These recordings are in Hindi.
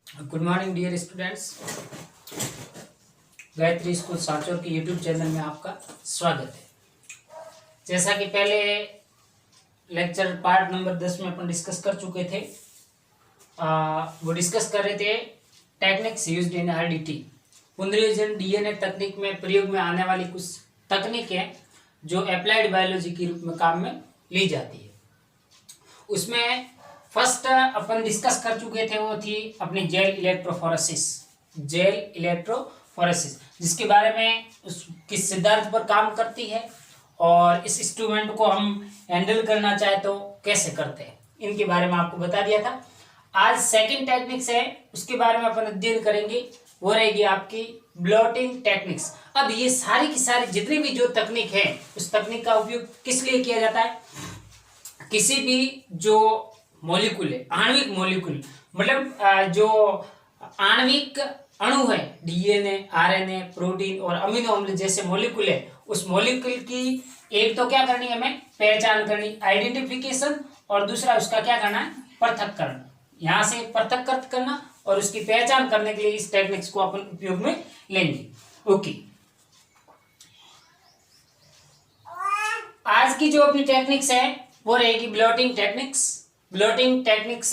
Good morning dear students. Gayatri school Sanchore के यूट्यूब चैनल में आपका स्वागत है। जैसा कि पहले लेक्चर पार्ट नंबर 10 में अपन डिस्कस कर चुके थे, वो डिस्कस कर रहे थे टेक्निक्स यूज्ड इन आरडीटी, पुनर्योजन डीएनए तकनीक में प्रयोग में आने वाली कुछ तकनीकें जो अप्लाइड बायोलॉजी के रूप में काम में ली जाती है। उसमें फर्स्ट अपन डिस्कस कर चुके थे, वो थी अपनी जेल इलेक्ट्रोफोरेसिस, जिसके बारे में उस किस सिद्धांत पर काम करती है और इस इंस्ट्रूमेंट को हम हैंडल करना चाहे तो कैसे करते हैं, इनके बारे में आपको बता दिया था। आज सेकंड टेक्निक्स है, उसके बारे में अपन अध्ययन करेंगे, वो रहेगी आपकी ब्लॉटिंग टेक्निक्स। अब ये सारी की सारी जितनी भी जो तकनीक है, उस तकनीक का उपयोग किस लिए किया जाता है? किसी भी जो मॉलिक्यूल है, आणविक मॉलिक्यूल, मतलब जो आणविक अणु है, डीएनए, आरएनए, प्रोटीन और अमीनो अम्ल जैसे मॉलिक्यूल है, उस मॉलिक्यूल की एक तो क्या करनी है, हमें पहचान करनी, आइडेंटिफिकेशन, और दूसरा उसका क्या करना है, पृथक्करण। यहां से पृथक करना और उसकी पहचान करने के लिए इस टेक्निक्स को अपन उपयोग में लेंगे। ओके, आज की जो अपनी टेक्निक्स है वो रहेगी ब्लॉटिंग टेक्निक्स। ब्लॉटिंग टेक्निक्स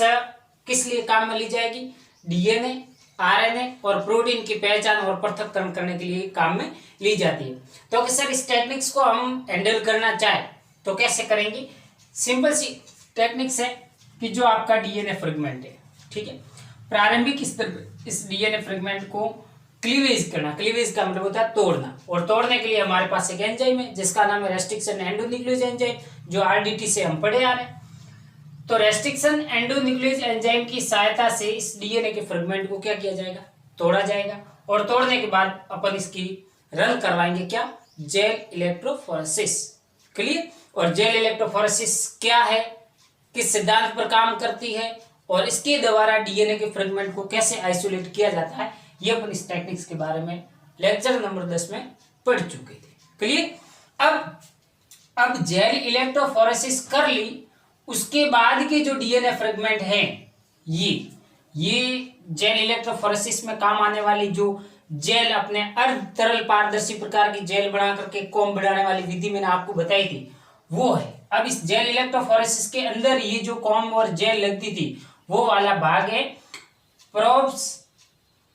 किस लिए काम में ली जाएगी? डीएनए, आरएनए और प्रोटीन की पहचान और पृथक्करण करने के लिए काम में ली जाती है। तो कि सर इस टेक्निक्स को हम हैंडल करना चाहे तो कैसे करेंगे? सिंपल सी टेक्निक्स है कि जो आपका डीएनए फ्रेगमेंट है, ठीक है, प्रारंभिक स्तर पर इस डीएनए फ्रेगमेंट को क्लीवेज करना। क्लीवेज का मतलब होता है तोड़ना, और तोड़ने के लिए हमारे पास एक एंजाइम है जिसका नाम है रेस्ट्रिक्शन एंडोन्यूक्लियोज एंजाइम, जो आरडीटी से हम पढ़े आ रहे हैं। तो रेस्ट्रिक्शन एंडोन्यूक्लियोज एंजाइम की सहायता से इस डीएनए के फ्रेगमेंट को क्या किया जाएगा? तोड़ा जाएगा, और तोड़ने के बाद अपन इसकी रन करवाएंगे क्या? Gel electrophoresis. क्लियर? और जेल इलेक्ट्रोफोरेसिस क्या है, किस सिद्धांत पर काम करती है, और इसके द्वारा डीएनए के फ्रेगमेंट को कैसे आइसोलेट किया जाता है, ये अपन इस टेक्निक्स के बारे में लेक्चर नंबर 10 में पढ़ चुके थे। क्लियर? अब जेल इलेक्ट्रोफोरेसिस कर ली, उसके बाद के जो डीएनए फ्रेगमेंट हैं, ये जेल इलेक्ट्रोफोरेसिस में काम आने वाली जो जेल, अपने अर्ध तरल पारदर्शी प्रकार की जेल बना करके कॉम बनाने वाली विधि मैंने आपको बताई थी, वो है। अब इस जेल इलेक्ट्रोफोरेसिस के अंदर ये जो कॉम और जेल लगती थी, वो वाला भाग है प्रोब्स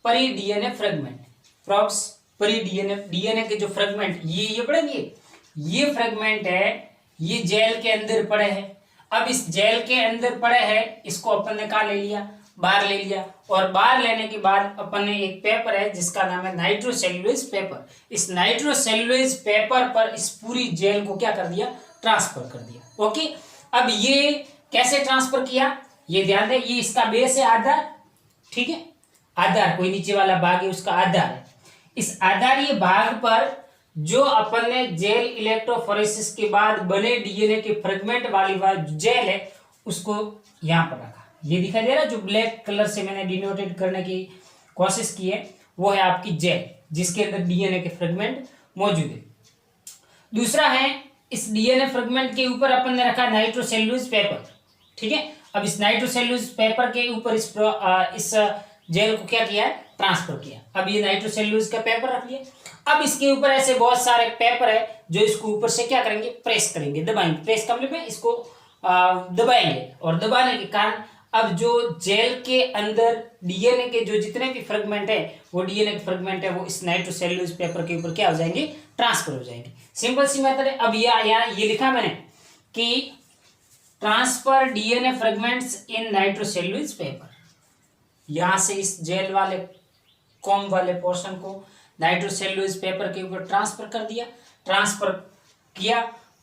परी डीएनए फ्रेगमेंट। प्रोब्स परी डीएनए के जो फ्रेगमेंट ये पढ़ेंगे, ये फ्रेगमेंट है, ये जेल के अंदर पड़े हैं। अब इस जेल के अंदर पड़े हैं, इसको अपन ने कहा ले लिया, बाहर ले लिया, और बाहर लेने के बाद अपन ने एक पेपर है जिसका नाम है नाइट्रोसेल्युलोज पेपर। इस नाइट्रोसेल्युलोज पेपर पर इस पूरी जेल को क्या कर दिया? ट्रांसफर कर दिया। ओके, अब ये कैसे ट्रांसफर किया, ये ध्यान दें, ये इसका बेस है आधार, ठीक है, आधार, कोई नीचे वाला भाग है उसका आधार है। इस आधारीय भाग पर जो अपन ने जेल इलेक्ट्रोफोरेसिस के बाद बने डीएनए के फ्रेगमेंट वाली जेल है, उसको यहां पर रखा। ये दिखाई दे रहा है, जो ब्लैक कलर से मैंने डिनोटेड करने की कोशिश की है, वो है आपकी जेल जिसके अंदर डीएनए के फ्रेगमेंट मौजूद है। दूसरा है, इस डीएनए फ्रेगमेंट के ऊपर अपन ने रखा नाइट्रोसेल्युलोज पेपर, ठीक है। अब इस नाइट्रोसेल्युलोज पेपर के ऊपर इस जेल को क्या किया है? ट्रांसफर किया। अब ये नाइट्रोसेल्युलोज का पेपर रख लिया। अब इसके ऊपर ऐसे बहुत सारे पेपर है जो इसको ऊपर से क्या करेंगे? प्रेस करेंगे, दबाएंगे। प्रेस का मतलब में इसको दबाएंगे, और दबाने के कारण अब जो जेल के अंदर डीएनए के जो जितने भी फ्रेगमेंट है, वो डीएनए के फ्रेगमेंट है, वो इस नाइट्रोसेल्युलोज पेपर के ऊपर क्या हो जाएंगे? ट्रांसफर हो जाएंगे। सिंपल सी मेथड है। अब ये लिखा मैंने कि ट्रांसफर डीएनए फ्रेगमेंट्स इन नाइट्रोसेल्युलोज पेपर। यहां से इस जेल वाले कॉम वाले पोर्शन को नाइट्रोसेल्युलोज पेपर के ऊपर ट्रांसफर कर दिया, ट्रांसफर किया,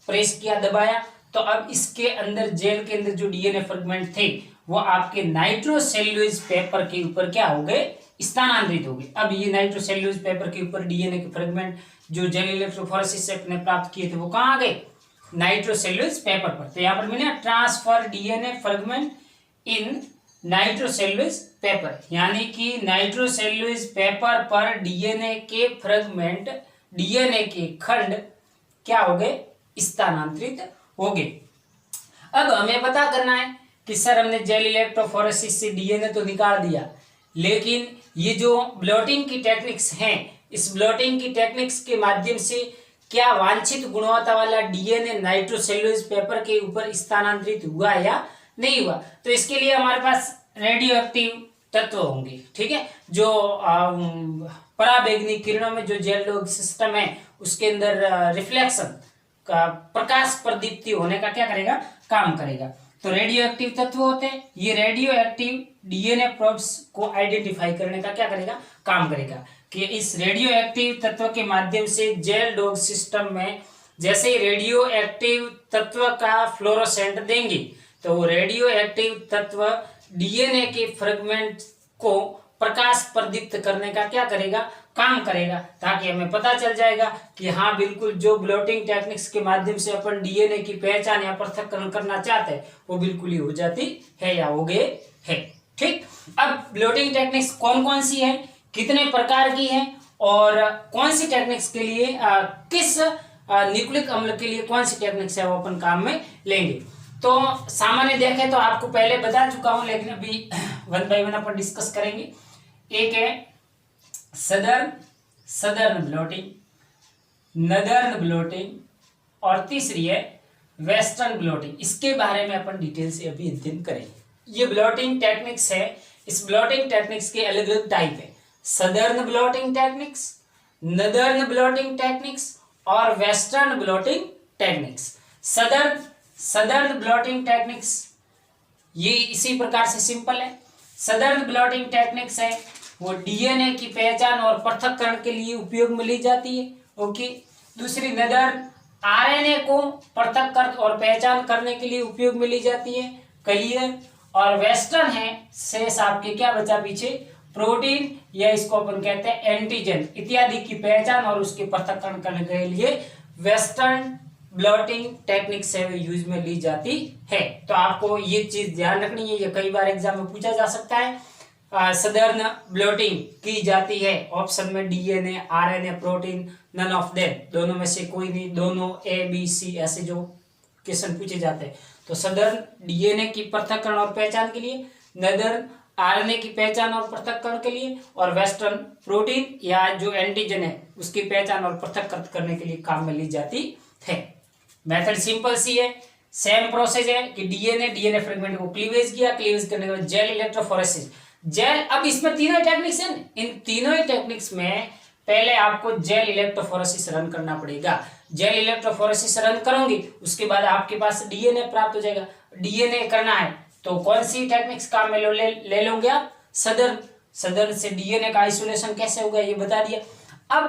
प्रेस किया, दबाया, तो अब इसके अंदर जेल के अंदर जो डीएनए फ्रेगमेंट थे, वो आपके नाइट्रोसेल्युलोज पेपर के ऊपर क्या हो गए? स्थानांतरित हो गए। अब ये नाइट्रोसेल्युलोज पेपर के ऊपर डीएनए के फ्रेगमेंट जो जेल इलेक्ट्रोफोरेसिस से अपने प्राप्त किए थे, वो कहाँ आ गए? नाइट्रोसेल्युलोज पेपर पर। तो यहाँ पर मैंने ट्रांसफर डीएनए फ्रेगमेंट इन नाइट्रोसेल्युलोज पेपर, यानी कि नाइट्रोसेल्युलोज पेपर पर डीएनए के फ्रेगमेंट, डीएनए के खंड क्या हो गए? स्थानांतरित हो गए। अब हमें पता करना है कि सर हमने जेल इलेक्ट्रोफोरेसिस से डीएनए तो निकाल दिया, लेकिन ये जो ब्लॉटिंग की टेक्निक्स हैं, इस ब्लॉटिंग की टेक्निक्स के माध्यम से क्या वांछित गुणवत्ता वाला डीएनए नाइट्रोसेल्यूलोज पेपर के ऊपर स्थानांतरित हुआ या नहीं हुआ। तो इसके लिए हमारे पास रेडियो एक्टिव तत्व होंगे, ठीक है, जो पराबैंगनी किरणों में जो जेल डॉग सिस्टम है उसके अंदर रिफ्लेक्शन का, प्रकाश प्रदीप्ति होने का क्या करेगा, काम करेगा। तो रेडियो एक्टिव तत्व होते हैं, ये रेडियो एक्टिव डीएनए प्रोब्स को आइडेंटिफाई करने का क्या करेगा, काम करेगा। कि इस रेडियो एक्टिव तत्व के माध्यम से जेल डॉग सिस्टम में जैसे ही रेडियो एक्टिव तत्व का फ्लोरोसेंट देंगे तो वो रेडियो एक्टिव तत्व डीएनए के फ्रेगमेंट को प्रकाश प्रदीप्त करने का क्या करेगा, काम करेगा, ताकि हमें पता चल जाएगा कि हाँ बिल्कुल जो ब्लॉटिंग टेक्निक्स के माध्यम से अपन डीएनए की पहचान या पृथक्करण करना चाहते हैं वो बिल्कुल ही हो जाती है या हो गए है। ठीक, अब ब्लॉटिंग टेक्निक्स कौन कौन सी है, कितने प्रकार की है और कौन सी टेक्निक्स के लिए किस न्यूक्लिक अम्ल के लिए कौन सी टेक्निक्स है वो अपन काम में लेंगे। तो सामान्य देखें तो आपको पहले बता चुका हूं, लेकिन अभी one by one upon discuss करेंगे। एक है सदर्न ब्लॉटिंग, नदर्न ब्लॉटिंग और तीसरी है वेस्टर्न ब्लॉटिंग। इसके बारे में अपन डिटेल से अभी अध्ययन करेंगे। ये ब्लॉटिंग टेक्निक्स है, इस ब्लॉटिंग टेक्निक्स के अलग अलग टाइप है, southern blotting techniques, northern blotting techniques और western blotting techniques. Southern blotting techniques ये इसी प्रकार से सिंपल है। सदर्न ब्लॉटिंग टेक्निक्स है वो डीएनए की पहचान और पृथक्करण के लिए उपयोग में ली जाती है। ओके, दूसरी नदर्न आरएनए को पृथक और पहचान करने के लिए उपयोग में ली जाती है। क्लियर। और वेस्टर्न है शेष आपके क्या बचा पीछे, प्रोटीन या इसको अपन कहते हैं एंटीजन इत्यादि की पहचान और उसके पृथक्करण करने के लिए वेस्टर्न ब्लॉटिंग टेक्निक से यूज में ली जाती है। तो आपको ये चीज ध्यान रखनी है, ये कई बार एग्जाम में पूछा जा सकता है। सदर्न ब्लॉटिंग की जाती है ऑप्शन में DNA, RNA, protein, none of them, दोनों में से कोई नहीं, दोनों ए बी सी ऐसे जो क्वेश्चन पूछे जाते हैं। तो सदर्न डीएनए की पृथक्करण और पहचान के लिए, नदर्न आरएनए की पहचान और पृथक्करण के लिए और वेस्टर्न प्रोटीन या जो एंटीजन है उसकी पहचान और पृथक्करण करने के लिए काम में ली जाती है। मेथड सिंपल सी है, सेम प्रोसेस है कि डीएनए फ्रेगमेंट को क्लीवेज किया, क्लीवेज करने के बाद जेल इलेक्ट्रोफोरेसिस, जेल। अब इसमें तीनों टेक्निक्स हैं, इन तीनों ही टेक्निक्स में पहले आपको जेल इलेक्ट्रोफोरेसिस रन करना पड़ेगा। जेल इलेक्ट्रोफोरेसिस रन करोगे उसके बाद आपके पास डीएनए प्राप्त हो जाएगा। डीएनए करना है तो कौन सी टेक्निक्स काम में ले लोगे आप, सदर्न से डीएनए का आइसोलेशन कैसे होगा ये बता दिया। अब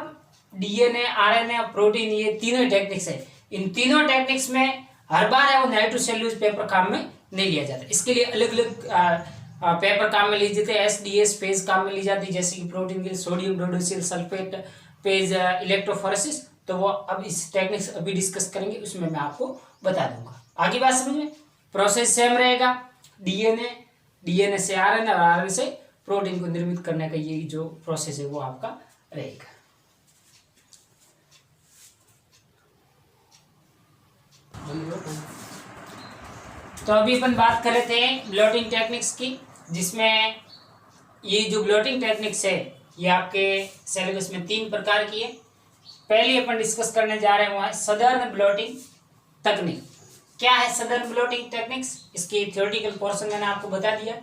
डीएनए, आरएनए, प्रोटीन, ये तीनों टेक्निक्स है, इन तीनों टेक्निक्स में हर बार है वो नाइट्रोसेल्यूलोज पेपर काम में नहीं लिया जाता। इसके लिए अलग अलग पेपर काम में ली जाते हैं। एसडीएस पेज काम में ली जाती है, जैसे कि प्रोटीन के sodium dodecyl sulphate page electrophoresis. तो वो अब इस टेक्निक्स अभी डिस्कस करेंगे, उसमें मैं आपको बता दूंगा। आगे बात समझ में, प्रोसेस सेम रहेगा, डीएनए से आरएनए और आरएनए से प्रोटीन को निर्मित करने का ये जो प्रोसेस है वो आपका रहेगा। तो अभी अपन बात कर रहे थे ब्लॉटिंग टेक्निक्स की, जिसमें ये जो ब्लॉटिंग टेक्निक्स है ये आपके सिलेबस में 3 प्रकार की है। पहले अपन डिस्कस करने जा रहे हैं वो है सदर्न ब्लॉटिंग तकनीक। क्या है सदर्न ब्लॉटिंग टेक्निक्स, इसकी थ्योरेटिकल पोर्शन मैंने आपको बता दिया।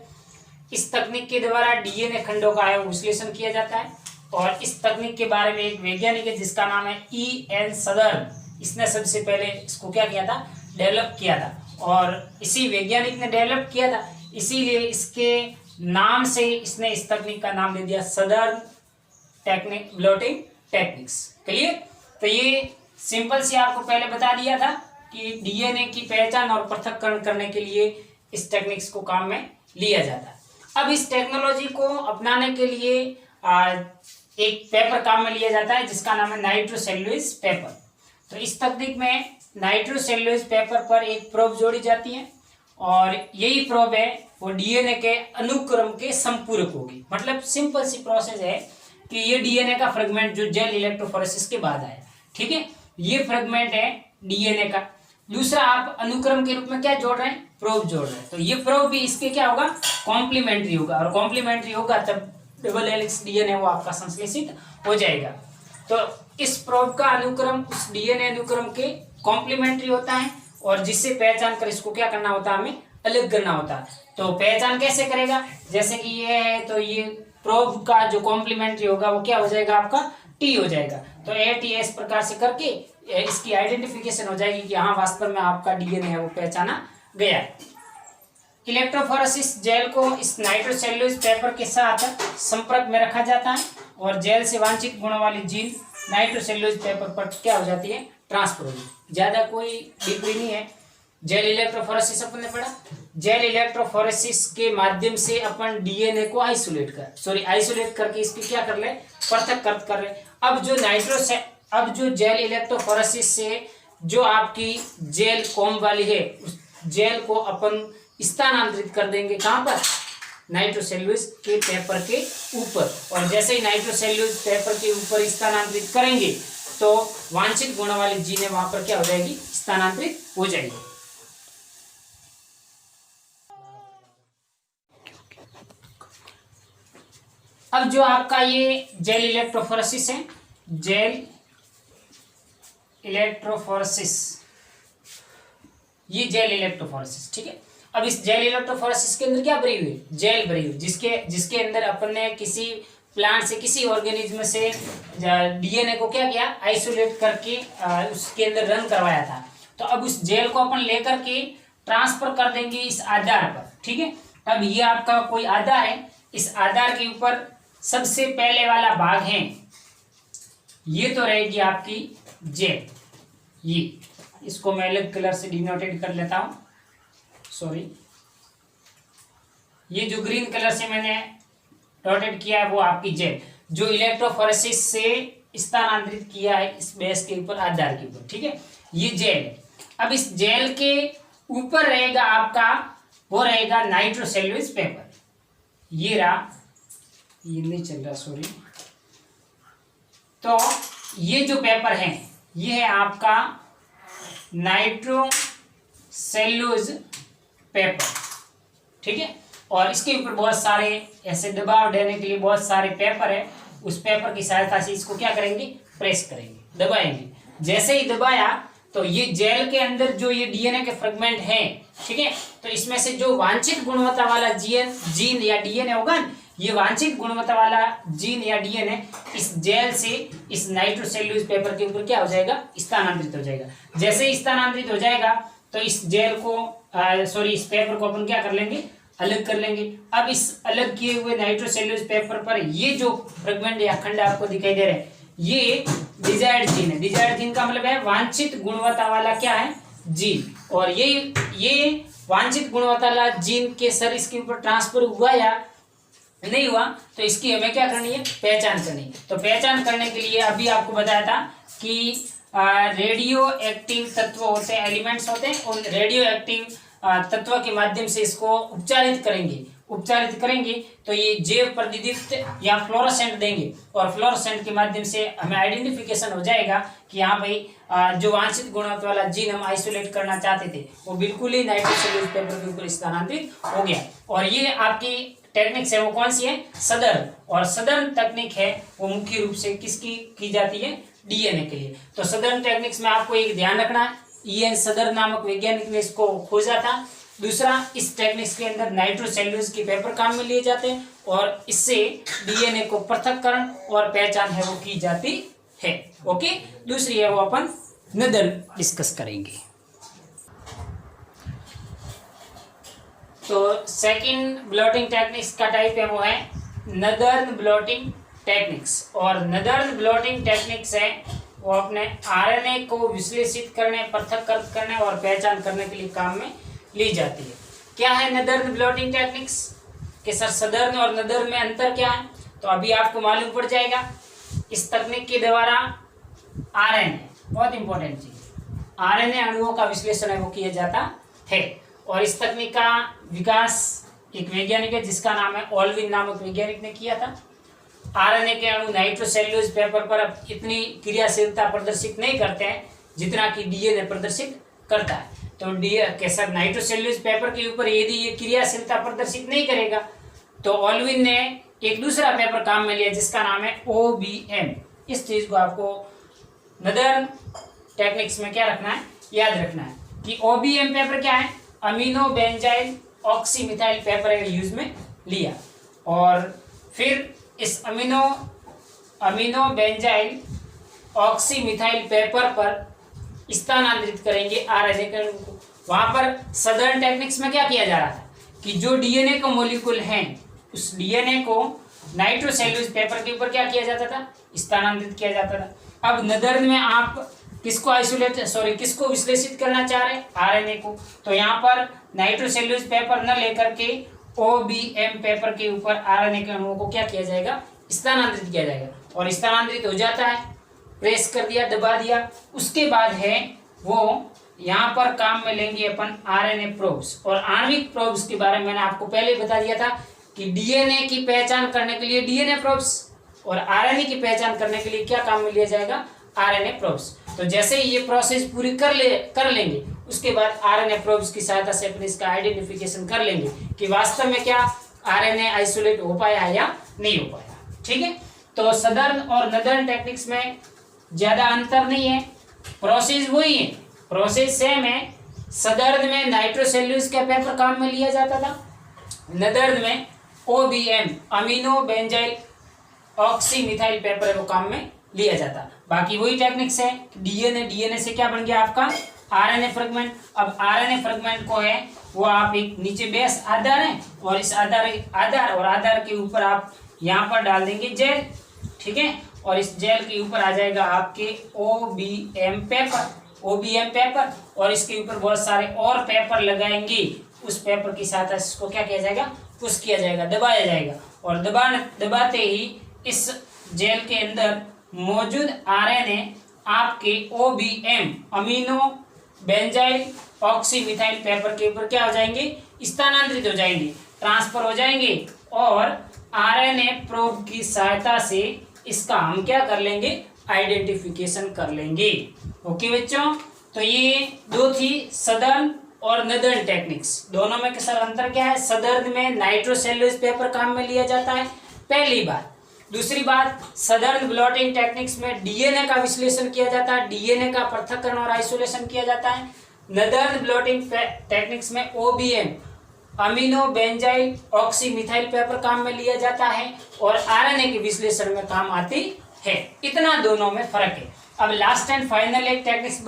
इस तकनीक के द्वारा डीएनए खंडों का है विश्लेषण किया जाता है और इस तकनीक के बारे में एक वैज्ञानिक है जिसका नाम है E.N. सदर्न। इसने सबसे पहले इसको क्या किया था, डेवलप किया था और इसी वैज्ञानिक ने डेवलप किया था, इसीलिए इसके नाम से इसने इस तकनीक का नाम दे दिया southern technique, blotting techniques. Clear. तो ये सिंपल से आपको पहले बता दिया था कि डीएनए की पहचान और पृथक्करण करने के लिए इस टेक्निक्स को काम में लिया जाता है। अब इस टेक्नोलॉजी को अपनाने के लिए एक पेपर काम में लिया जाता है जिसका नाम है नाइट्रोसेल्यूलोज पेपर। तो इस तकनीक में नाइट्रोसेल्यूलोज पेपर पर एक प्रोब जोड़ी जाती है और यही प्रोब है वो डीएनए के अनुक्रम के संपूरक होगी। मतलब सिंपल सी प्रोसेस है कि ये डीएनए का फ्रेगमेंट जो जेल इलेक्ट्रोफोरेसिस के बाद आया, ठीक है, ये फ्रेगमेंट है डीएनए का। दूसरा आप अनुक्रम के रूप में क्या जोड़ रहे हैं, प्रोब जोड़ रहे हैं, तो ये प्रोब भी इसके क्या होगा, कॉम्प्लीमेंट्री होगा, और कॉम्प्लीमेंट्री होगा तब डबल हेलिक्स डीएनए वो आपका संश्लेषित हो जाएगा। तो इस प्रोब का अनुक्रम उस डीएनए अनुक्रम के कॉम्प्लीमेंट्री होता है, और जिससे पहचान कर इसको क्या करना होता है, हमें अलग करना होता है। तो पहचान कैसे करेगा, जैसे कि ये है तो ये प्रोब का जो कॉम्प्लीमेंट्री होगा वो क्या हो जाएगा, आपका टी हो जाएगा। तो AT इस प्रकार से करके इसकी आइडेंटिफिकेशन हो जाएगी कि हाँ वास्तव में आपका डीएनए है वो पहचाना गया। इलेक्ट्रोफोरेसिस जेल को इस नाइट्रोसेल्यूलोज पेपर के साथ संपर्क में रखा जाता है, और जेल से वांछित गुणों वाली जीन नाइट्रोसेल्यूलोज पेपर पर क्या हो जाती है, ट्रांसफर होगी। ज्यादा कोई डिग्री नहीं है। जेल इलेक्ट्रोफोरेसिस अपन ने पढ़ा। जेल इलेक्ट्रोफोरेसिस के माध्यम से अपन डीएनए को आइसोलेट करके इसकी क्या कर ले, पृथक कर ले। अब जो जेल इलेक्ट्रोफोरेसिस से जो आपकी जेल कॉम वाली है उस जेल को अपन स्थानांतरित कर देंगे कहां पर, नाइट्रोसेल्यूलोज के पेपर के ऊपर, और जैसे ही नाइट्रोसेल्यूलोज पेपर के ऊपर स्थानांतरित करेंगे तो वांछित गुण वाली जीनें वहां पर क्या हो जाएगी, स्थानांतरित हो जाएगी। अब जो आपका ये जेल इलेक्ट्रोफोरेसिस है, जेल इलेक्ट्रोफोरेसिस, ये जेल इलेक्ट्रोफोरेसिस, ठीक है। अब इस जेल इलेक्ट्रोफोरेसिस के अंदर क्या भरी हुई है, जेल भरी हुई, जिसके अंदर अपन ने किसी प्लांट से किसी ऑर्गेनिज्म से डीएनए को क्या किया, आइसोलेट करके उसके अंदर रन करवाया था। तो अब उस जेल को अपन लेकर के ट्रांसफर कर देंगे इस आधार पर, ठीक है। अब ये आपका कोई आधार है, इस आधार के ऊपर सबसे पहले वाला भाग है, ये तो रहेगी आपकी जेल। ये इसको मैं अलग कलर से डिनोटेड कर लेता हूं, सॉरी। ये जो ग्रीन कलर से मैंने डॉटेड किया है वो आपकी जेल, जो इलेक्ट्रोफोरेसिस से स्थानांतरित किया है इस बेस के ऊपर, आधार के ऊपर, ठीक है। ये जेल है। अब इस जेल के ऊपर रहेगा आपका, वो रहेगा नाइट्रोसेल्यूलोज पेपर। ये रहा, ये नहीं चल रहा, सॉरी। तो ये जो पेपर है ये है आपका नाइट्रोसेल्यूलोज पेपर, ठीक है। और इसके ऊपर बहुत सारे ऐसे दबाव देने के लिए बहुत सारे पेपर है, उस पेपर की सहायता से इसको क्या करेंगे, प्रेस करेंगे, दबाएंगे। जैसे ही दबाया तो ये जेल के अंदर जो ये डीएनए के फ्रेगमेंट हैं, ठीक है, तो इसमें से जो वांछित गुणवत्ता वाला जीन या डीएनए होगा, ये वांछित गुणवत्ता वाला जीन या डीएनए इस जेल से इस नाइट्रोसेल्यूलोज पेपर के ऊपर क्या हो जाएगा, स्थानांतरित हो जाएगा। जैसे ही स्थानांतरित हो जाएगा तो इस जेल को इस पेपर को अपन क्या कर लेंगे, अलग कर लेंगे। अब इस अलग किए हुए नाइट्रोसेल्यूलोज पेपर पर ये जो फ्रेगमेंट या खंड आपको दिखाई दे रहे हैं, ये डिजायर्ड जीन है। डिजायर्ड जीन का मतलब है वांछित गुणवत्ता वाला क्या है, जीन। और ये वांछित गुणवत्ता वाला जीन के सर इसके ऊपर ट्रांसफर हुआ या नहीं हुआ, तो इसकी हमें क्या करनी है, पहचान करनी है। तो पहचान करने के लिए अभी आपको बताया था कि रेडियो एक्टिव तत्व होते हैं, एलिमेंट्स होते हैं, उन रेडियो एक्टिव तत्व के माध्यम से इसको उपचारित करेंगे तो ये जैव प्रतिदीप्त या फ्लोरोसेंट देंगे, और फ्लोरोसेंट के माध्यम से हमें आइडेंटिफिकेशन हो जाएगा कि हाँ भाई जो वांछित गुणवत्ता वाला जीन हम आइसोलेट करना चाहते थे वो बिल्कुल ही नाइट्रोसेल्यूलोज पेपर के ऊपर स्थानांतरित हो गया। और ये आपकी टेक्निक्स है वो कौन सी है, सदर्न। और सदर्न तकनीक है वो मुख्य रूप से किसकी की जाती है, डीएनए के लिए। तो सदर्न टेक्निक्स में आपको एक ध्यान रखना, ईएन सदर्न नामक वैज्ञानिक ने इसको खोजा था। दूसरा, इस टेक्निक्स के अंदर नाइट्रोसेल्यूलोज के पेपर काम में लिए जाते हैं, और इससे डीएनए को पृथक्करण और पहचान है वो की जाती है। ओके, दूसरी है वो अपन नदर डिस्कस करेंगे। तो सेकंड ब्लॉटिंग टेक्निक्स का टाइप है वो है नदर्न ब्लॉटिंग टेक्निक्स। और नदर्न ब्लॉटिंग टेक्निक्स है वो अपने आरएनए को विश्लेषित करने, पृथक्कृत करने और पहचान करने के लिए काम में ली जाती है। क्या है नदर्न ब्लॉटिंग टेक्निक्स के सर, सदर्न और नदर्न में अंतर क्या है, तो अभी आपको मालूम पड़ जाएगा। इस तकनीक के द्वारा आरएनए, बहुत इंपॉर्टेंट चीज, आरएनए अणुओं का विश्लेषण है वो किया जाता है। और इस तकनीक का विकास एक वैज्ञानिक है जिसका नाम है ऑल्विन नामक वैज्ञानिक ने किया था। आरएनए के अणु नाइट्रोसेल्यूलोज पेपर पर अब इतनी क्रियाशीलता प्रदर्शित नहीं करते हैं जितना कि डीएनए प्रदर्शित करता है। तो कैसा नाइट्रोसेल्यूलोज पेपर के ऊपर यदि ये क्रियाशीलता प्रदर्शित नहीं करेगा तो ऑल्विन ने एक दूसरा पेपर काम में लिया जिसका नाम है OBM। इस चीज को आपको नदर टेक्निक्स में क्या रखना है, याद रखना है कि OBM पेपर क्या है, अमीनो बेंजाइल ऑक्सीमिथाइल पेपर यूज में लिया और फिर इस अमीनो बेंजाइल ऑक्सीमिथाइल पेपर पर स्थानांतरित करेंगे आरएनए के अणु को। वहां पर सदर्न टेक्निक्स में क्या किया जा रहा था कि जो डीएनए का मॉलिक्यूल है उस डीएनए को नाइट्रोसेल्यूलोज पेपर के ऊपर क्या किया जाता था, स्थानांतरित किया जाता था। अब नदर्न में आप किसको विश्लेषित करना चाह रहे हैं, आरएनए को। तो यहाँ पर नाइट्रोसेल्यूलोज पेपर न लेकर के OBM पेपर के ऊपर आरएनए के अणुओं को क्या किया जाएगा, स्थानांतरित किया जाएगा। और स्थानांतरित हो जाता है, प्रेस कर दिया, दबा दिया। उसके बाद है वो यहाँ पर काम में लेंगे अपन आरएनए प्रोब्स। और आणविक प्रोब्स के बारे में मैंने आपको पहले बता दिया था कि डीएनए की पहचान करने के लिए डीएनए प्रोब्स और आरएनए की पहचान करने के लिए क्या काम में लिया जाएगा, आरएनए प्रोब्स। तो जैसे ही ये प्रोसेस पूरी कर लेंगे उसके बाद आरएनए प्रोब्स की सहायता से अपने इसका आइडेंटिफिकेशन कर लेंगे कि वास्तव में क्या आरएनए आइसोलेट हो पाया है या नहीं हो पाया। ठीक है, तो सदर्न और नदर्न टेक्निक्स में ज्यादा अंतर नहीं है, प्रोसेस वही है, प्रोसेस सेम है। सदर्न में नाइट्रोसेल्यूलोज का पेपर काम में लिया जाता था, नदर्न में OBM अमीनो बेंजाइल ऑक्सीमिथाइल पेपर है वो काम में लिया जाता। बाकी वही टेक्निक्स है, डीएनए से क्या बन गया आपका आरएनए फ्रेगमेंट। अब आरएनए फ्रेगमेंट को है वो आप एक नीचे बेस आधार है और इस आधार के ऊपर आप यहाँ पर डाल देंगे जेल। ठीक है, और इस जेल के ऊपर आ जाएगा आपके OBM पेपर और इसके ऊपर बहुत सारे और पेपर लगाएंगे। उस पेपर की सहायता इसको क्या किया जाएगा, पुश किया जाएगा, दबाया जाएगा और दबाते ही इस जेल के अंदर मौजूद आरएनए आपके OBM अमीनो बेंजाइल ऑक्सीमिथाइल पेपर के ऊपर क्या हो जाएंगे, स्थानांतरित हो जाएंगे, ट्रांसफर हो जाएंगे और आरएनए प्रोब की सहायता से इसका हम क्या कर लेंगे, आइडेंटिफिकेशन कर लेंगे। ओके बच्चों, तो ये दो थी सदर्न और नदर्न टेक्निक्स। दोनों में सर अंतर क्या है, सदर्न में नाइट्रोसेल्यूलोज पेपर काम में लिया जाता है, पहली बात। दूसरी बात, सदर्न ब्लॉटिंग टेक्निक्स में डीएनए का विश्लेषण किया जाता है, डीएनए का पृथक्करण और आइसोलेशन किया जाता है। नदर्न ब्लॉटिंग टेक्निक्स में OBM अमीनो बेंजाइल ऑक्सीमिथाइल पेपर काम में लिया जाता है और आरएनए के विश्लेषण में काम आती है। इतना दोनों में फर्क है। अब लास्ट एंड फाइनल एक टेक्निक्स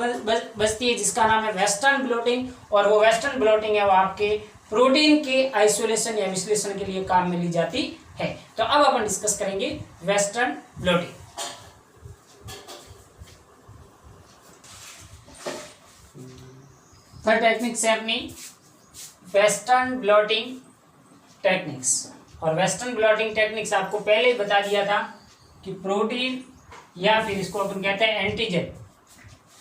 बचती है जिसका नाम है वेस्टर्न ब्लॉटिंग और वो वेस्टर्न ब्लॉटिंग है वो आपके प्रोटीन के आइसोलेशन या विश्लेषण के लिए काम में ली जाती है। तो अब अपन डिस्कस करेंगे वेस्टर्न ब्लॉटिंग। थर्ड टेक्निक्स है अपनी वेस्टर्न ब्लॉटिंग टेक्निक्स। और वेस्टर्न ब्लॉटिंग टेक्निक्स आपको पहले ही बता दिया था कि प्रोटीन या फिर इसको अपन कहते हैं एंटीजन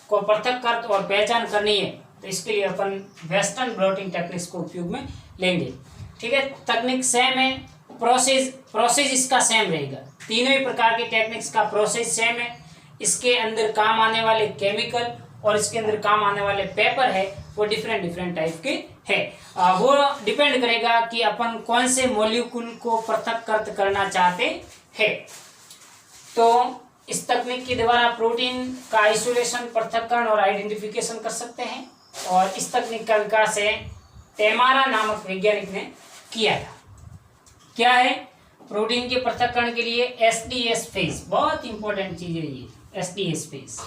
को पृथक कर और पहचान करनी है तो इसके लिए अपन वेस्टर्न ब्लॉटिंग टेक्निक्स को उपयोग में लेंगे। ठीक है, तकनीक सेम है, प्रोसेस इसका सेम रहेगा। तीनों ही प्रकार के टेक्निक्स का प्रोसेस सेम है। इसके अंदर काम आने वाले केमिकल और इसके अंदर काम आने वाले पेपर है वो डिफरेंट टाइप के है। वो डिपेंड करेगा कि अपन कौन से मॉलिक्यूल को पृथक करना चाहते हैं। तो इस तकनीक के द्वारा प्रोटीन का आइसोलेशन, पृथक्करण और आइडेंटिफिकेशन कर सकते हैं। और इस तकनीक का विकास है टेमारा नामक वैज्ञानिक ने किया था। क्या है, प्रोटीन के पृथक्करण के लिए SDS फेज, बहुत इंपॉर्टेंट चीज है ये SDS फेज।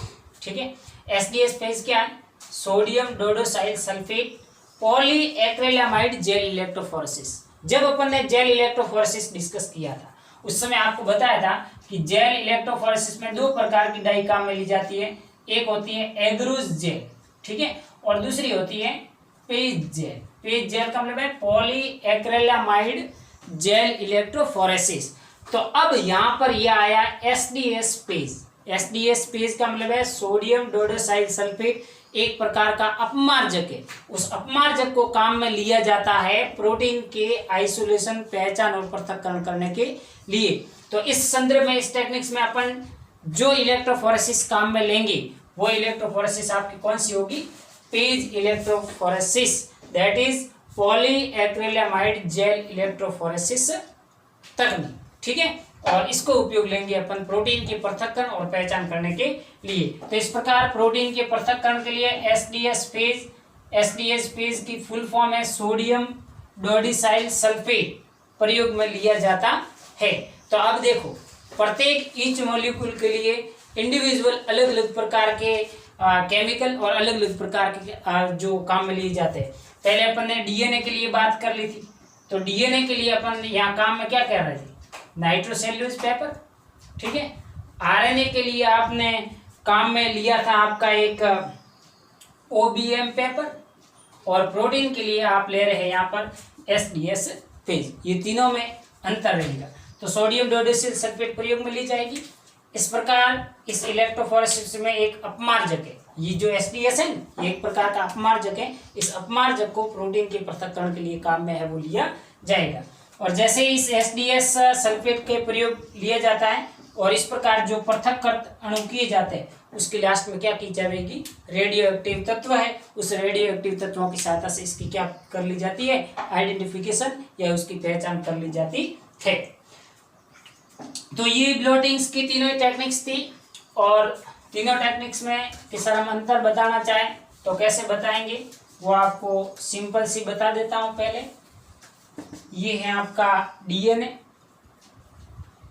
ठीक है, SDS फेज क्या है, sodium dodecyl sulphate polyacrylamide gel electrophoresis. जब अपन ने जेल इलेक्ट्रोफोरेसिस डिस्कस किया था उस समय आपको बताया था कि जेल इलेक्ट्रोफोरेसिस में दो प्रकार की डाई काम में ली जाती है। एक होती है एग्रूज जेल, ठीक है, और दूसरी होती है पेज जेल। पेज जेल का मतलब है पॉलीएक्रिलामाइड जेल इलेक्ट्रोफोरेसिस। तो अब यहाँ पर यह आया SDS पेज। SDS पेज का मतलब है सोडियम डोडोसाइल सल्फेट, एक प्रकार का अपमार्जक है। उस अपमार्जक को काम में लिया जाता है प्रोटीन के आइसोलेशन, पहचान और पृथक्करण करने के लिए। तो इस संदर्भ में, इस टेक्निक्स में अपन जो इलेक्ट्रोफोरेसिस काम में लेंगे वो इलेक्ट्रोफोरेसिस आपकी कौन सी होगी, page electrophoresis, that is polyacrylamide gel electrophoresis तकनीक। ठीक है, और इसको उपयोग लेंगे अपन प्रोटीन के पृथक्करण और पहचान करने के लिए। तो इस प्रकार प्रोटीन के पृथक्करण के लिए एसडीएस फेज की फुल फॉर्म है सोडियम डोडिसाइल सल्फेट प्रयोग में लिया जाता है। तो अब देखो, प्रत्येक ईच मॉलिक्यूल के लिए इंडिविजुअल अलग अलग प्रकार के केमिकल और अलग अलग प्रकार के जो काम में लिए जाते हैं। पहले अपन ने डीएनए के लिए बात कर ली थी, तो डीएनए के लिए अपन यहाँ काम में क्या कर रहे थे, नाइट्रोसेल्यूलोज पेपर। ठीक है, आरएनए के लिए आपने काम में लिया था आपका एक ओबीएम पेपर, और प्रोटीन के लिए आप ले रहे हैं यहाँ पर एसडीएस फेज। ये तीनों में अंतर रहेगा। तो सोडियम डोडिसिल सल्फेट प्रयोग में ली जाएगी। इस प्रकार इस इलेक्ट्रोफोरेसिस में एक अपमार्जक है, ये जो एसडीएस है ये एक प्रकार का अपमार्जक है। इस अपमार्जक को प्रोटीन के पृथक्करण के लिए काम में है वो लिया जाएगा। और जैसे इस एसडीएस सल्फेट के प्रयोग लिया जाता है और इस प्रकार जो पृथक अणु किए जाते हैं उसके लास्ट में क्या की जाएगी, रेडियो एक्टिव तत्व है, उस रेडियो एक्टिव तत्वों की सहायता से इसकी क्या कर ली जाती है, आइडेंटिफिकेशन या उसकी पहचान कर ली जाती है। तो ये ब्लोटिंग्स की तीनों टेक्निक्स थी, और तीनों टेक्निक्स में सर हम अंतर बताना चाहें तो कैसे बताएंगे वो आपको सिंपल सी बता देता हूं। पहले ये है आपका डीएनए,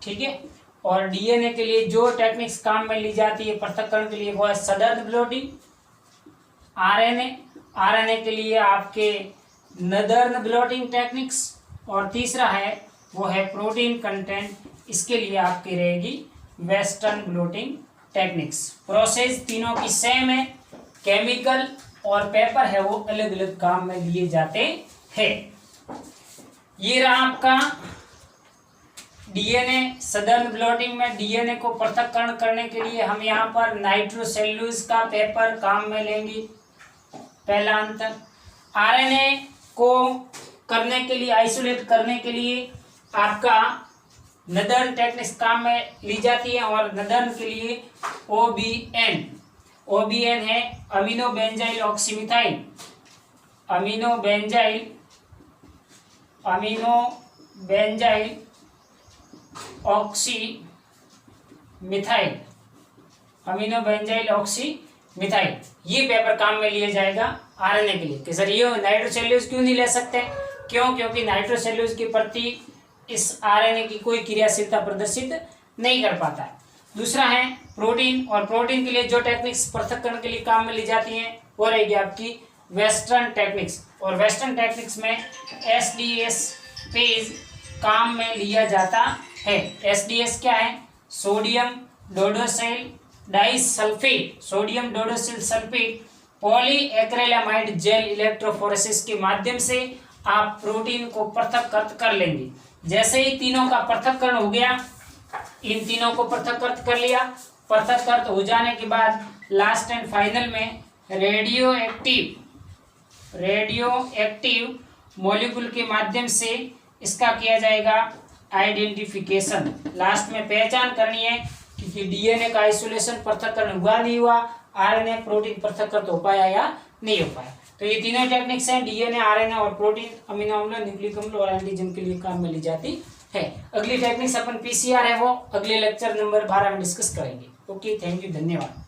ठीक है, और डीएनए के लिए जो टेक्निक्स काम में ली जाती है पृथक्करण के लिए वो है सदर्न ब्लोटिंग। आरएनए के लिए आपके नदर्न ब्लोटिंग टेक्निक्स, और तीसरा है वो है प्रोटीन कंटेंट, इसके लिए आपकी रहेगी वेस्टर्न ब्लोटिंग टेक्निक्स। प्रोसेस तीनों की सेम है, केमिकल और पेपर है वो अलग अलग काम में लिए जाते हैं। ये रहा आपका डीएनए। सदर्न ब्लोटिंग में डीएनए को पृथक्करण करने के लिए हम यहाँ पर नाइट्रोसेल्यूलोज का पेपर काम में लेंगे, पहला अंतर। आरएनए को करने के लिए, आइसोलेट करने के लिए आपका नदर्न टेक्निक्स काम में ली जाती है, और नदर्न के लिए ओबीएन है अमीनो बेंजाइल ऑक्सीमिथाइल, अमीनो बेंजाइल ऑक्सीमिथाइल, ये पेपर काम में लिया जाएगा आरएनए के लिए। कि सर ये नाइट्रोसेल्यूलोज क्यों नहीं ले सकते, क्यों, क्योंकि नाइट्रोसेल्यूलोज के प्रति इस आरएनए की कोई क्रियाशीलता प्रदर्शित नहीं कर पाता है। दूसरा है प्रोटीन, और प्रोटीन के लिए जो टेक्निक्स पृथक्करण के लिए काम में ली जाती हैं वो रहेगी आपकी वेस्टर्न टेक्निक्स, और वेस्टर्न टेक्निक्स में एसडीएस फेज काम में लिया जाता है। एसडीएस क्या है, sodium dodecyl disulphate, sodium dodecyl sulphate polyacrylamide gel electrophoresis के माध्यम से आप प्रोटीन को पृथक्कृत कर लेंगे। जैसे ही तीनों का पृथक्करण हो गया, इन तीनों को पृथक्कृत कर लिया, पृथक्कृत हो जाने के बाद लास्ट एंड फाइनल में रेडियो एक्टिव मॉलिक्यूल के माध्यम से इसका किया जाएगा आइडेंटिफिकेशन। लास्ट में पहचान करनी है कि डीएनए का आइसोलेशन पृथक्करण हुआ नहीं हुआ, आरएनए प्रोटीन पृथक्कृत हो पाया या नहीं हो पाया। तो ये तीनों टेक्निक्स हैं, डीएनए, आरएनए और प्रोटीन, अमीनो अम्ल, न्यूक्लिक अम्ल और एंटीजन के लिए काम में ली जाती है। अगली टेक्निक्स अपन पीसीआर है वो अगले लेक्चर नंबर 12 में डिस्कस करेंगे। ओके, थैंक यू, धन्यवाद।